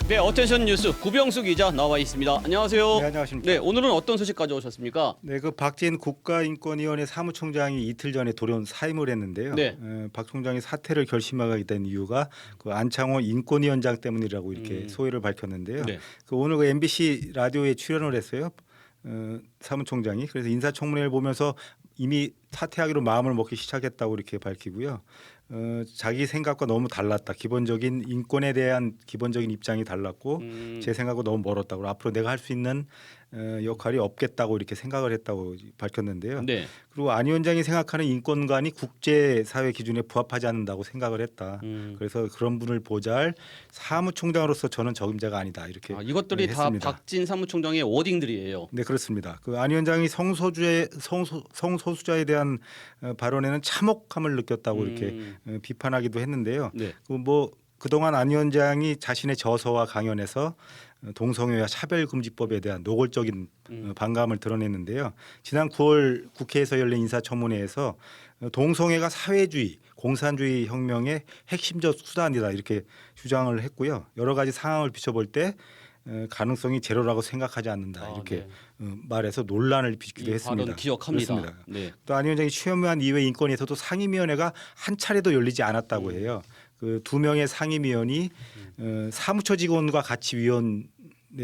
네, 어텐션 뉴스 구병수 기자 나와 있습니다. 안녕하세요. 네, 안녕하십니까. 네, 오늘은 어떤 소식 가져오셨습니까? 네, 그 박지인 국가인권위원회 사무총장이 이틀 전에 돌연 사임을 했는데요. 네. 박 총장이 사퇴를 결심하게 된 이유가 그 안창호 인권위원장 때문이라고 이렇게 소회를 밝혔는데요. 네. 그 오늘 그 MBC 라디오에 출연을 했어요. 사무총장이 그래서 인사청문회를 보면서 이미 사퇴하기로 마음을 먹기 시작했다고 이렇게 밝히고요. 자기 생각과 너무 달랐다. 기본적인 인권에 대한 기본적인 입장이 달랐고 제 생각과 너무 멀었다고 앞으로 내가 할 수 있는 역할이 없겠다고 이렇게 생각을 했다고 밝혔는데요. 네. 그리고 안 위원장이 생각하는 인권관이 국제사회 기준에 부합하지 않는다고 생각을 했다. 그래서 그런 분을 보잘 사무총장으로서 저는 적임자가 아니다. 이렇게 이것들이 다 했습니다. 박진 사무총장의 워딩들이에요. 네, 그렇습니다. 그 안 위원장이 성소수자에 대한 발언에는 참혹함을 느꼈다고 이렇게 비판하기도 했는데요. 네. 뭐 그동안 안 위원장이 자신의 저서와 강연에서 동성애와 차별금지법에 대한 노골적인 반감을 드러냈는데요. 지난 9월 국회에서 열린 인사청문회에서 동성애가 사회주의, 공산주의 혁명의 핵심적 수단이다 이렇게 주장을 했고요. 여러 가지 상황을 비춰볼 때 가능성이 제로라고 생각하지 않는다 이렇게 네. 말해서 논란을 빚기도 했습니다. 발언 기억합니다. 그렇습니다. 네. 또 안 위원장이 취임한 이후에 인권위에서도 상임위원회가 한 차례도 열리지 않았다고 해요. 그 두 명의 상임위원이 사무처 직원과 같이 위원에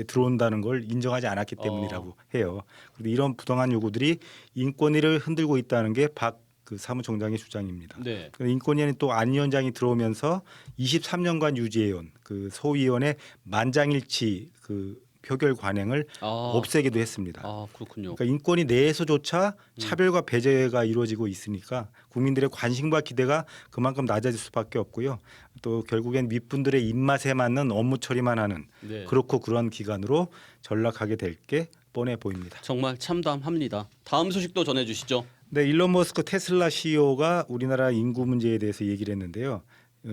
들어온다는 걸 인정하지 않았기 때문이라고 해요. 그런데 이런 부당한 요구들이 인권위를 흔들고 있다는 게 박 그 사무총장의 주장입니다. 네. 인권위원회 또 안 위원장이 들어오면서 23년간 유지해온 그 소위원회 만장일치 그 표결 관행을 없애기도 했습니다. 그렇군요. 그러니까 인권위 내에서조차 차별과 배제가 이루어지고 있으니까 국민들의 관심과 기대가 그만큼 낮아질 수밖에 없고요. 또 결국엔 윗분들의 입맛에 맞는 업무 처리만 하는 네. 그렇고 그런 기관으로 전락하게 될 게 뻔해 보입니다. 정말 참담합니다. 다음 소식도 전해주시죠. 네, 일론 머스크 테슬라 CEO가 우리나라 인구 문제에 대해서 얘기를 했는데요.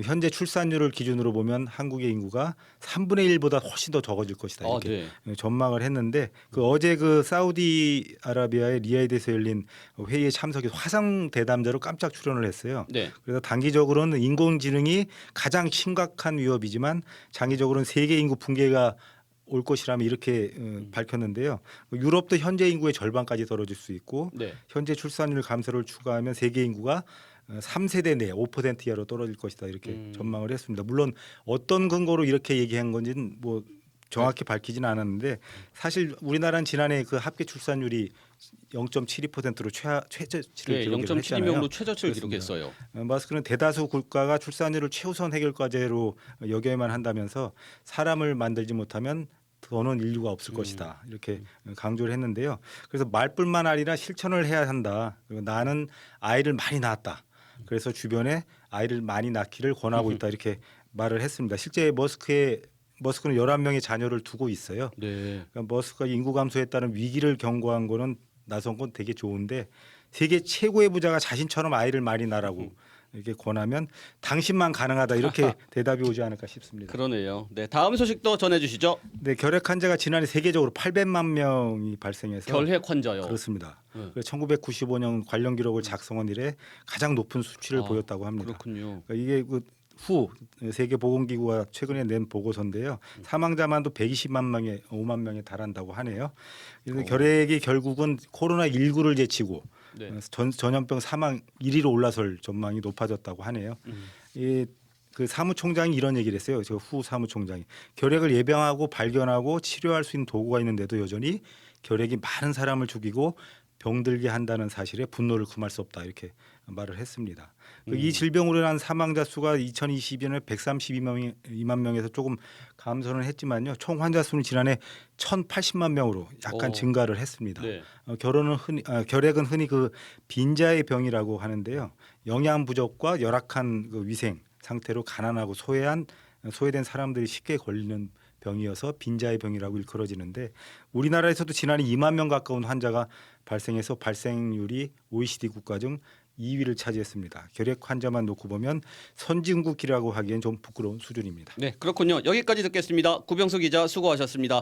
현재 출산율을 기준으로 보면 한국의 인구가 3분의 1보다 훨씬 더 적어질 것이다 이렇게 전망을 했는데 그 어제 그 사우디아라비아의 리야드에서 열린 회의에 참석해서 화상 대담자로 깜짝 출연을 했어요. 네. 그래서 단기적으로는 인공지능이 가장 심각한 위협이지만 장기적으로는 세계 인구 붕괴가 올 것이라면 이렇게 밝혔는데요. 유럽도 현재 인구의 절반까지 떨어질 수 있고 네. 현재 출산율 감소를 추가하면 세계 인구가 3세대 내 5% 이하로 떨어질 것이다 이렇게 전망을 했습니다. 물론 어떤 근거로 이렇게 얘기한 건지는 뭐 정확히 밝히지는 않았는데 사실 우리나라는 지난해 그 합계 출산율이 0.72%로 최저치를 기록을 했잖아요. 0.72명으로 최저치를 기록했어요. 머스크는 대다수 국가가 출산율을 최우선 해결 과제로 여겨야만 한다면서 사람을 만들지 못하면 더는 인류가 없을 것이다 이렇게 강조를 했는데요. 그래서 말뿐만 아니라 실천을 해야 한다. 그리고 나는 아이를 많이 낳았다. 그래서 주변에 아이를 많이 낳기를 권하고 있다 이렇게 말을 했습니다. 실제 머스크는 11명의 자녀를 두고 있어요. 네. 그러니까 머스크가 인구 감소에 따른 위기를 경고한 거는 나선 건 되게 좋은데 세계 최고의 부자가 자신처럼 아이를 많이 낳으라고 이렇게 권하면 당신만 가능하다 이렇게 대답이 오지 않을까 싶습니다. 그러네요. 네, 다음 소식도 전해주시죠. 네, 결핵 환자가 지난해 세계적으로 800만 명이 발생해서 결핵 환자요. 그렇습니다. 1995년 관련 기록을 작성한 이래 가장 높은 수치를 보였다고 합니다. 그렇군요. 그러니까 이게 세계보건기구가 최근에 낸 보고서인데요. 사망자만도 5만 명에 달한다고 하네요. 그래서 결핵이 결국은 코로나19를 제치고 네. 전염병 사망 1위로 올라설 전망이 높아졌다고 하네요. 그 사무총장이 이런 얘기를 했어요. 저 후 사무총장이 결핵을 예방하고 발견하고 치료할 수 있는 도구가 있는데도 여전히 결핵이 많은 사람을 죽이고 병들게 한다는 사실에 분노를 금할 수 없다 이렇게 말을 했습니다. 이 질병으로 인한 사망자 수가 2022년에 132만 명에서 조금 감소는 했지만요. 총 환자 수는 지난해 1,080만 명으로 약간 증가를 했습니다. 네. 결핵은 흔히 그 빈자의 병이라고 하는데요. 영양 부족과 열악한 그 위생 상태로 가난하고 소외된 사람들이 쉽게 걸리는 병이어서 빈자의 병이라고 일컬어지는데 우리나라에서도 지난해 2만 명 가까운 환자가 발생해서 발생률이 OECD 국가 중 2위를 차지했습니다. 결핵 환자만 놓고 보면 선진국이라고 하기엔 좀 부끄러운 수준입니다. 네, 그렇군요. 여기까지 듣겠습니다. 구병수 기자 수고하셨습니다.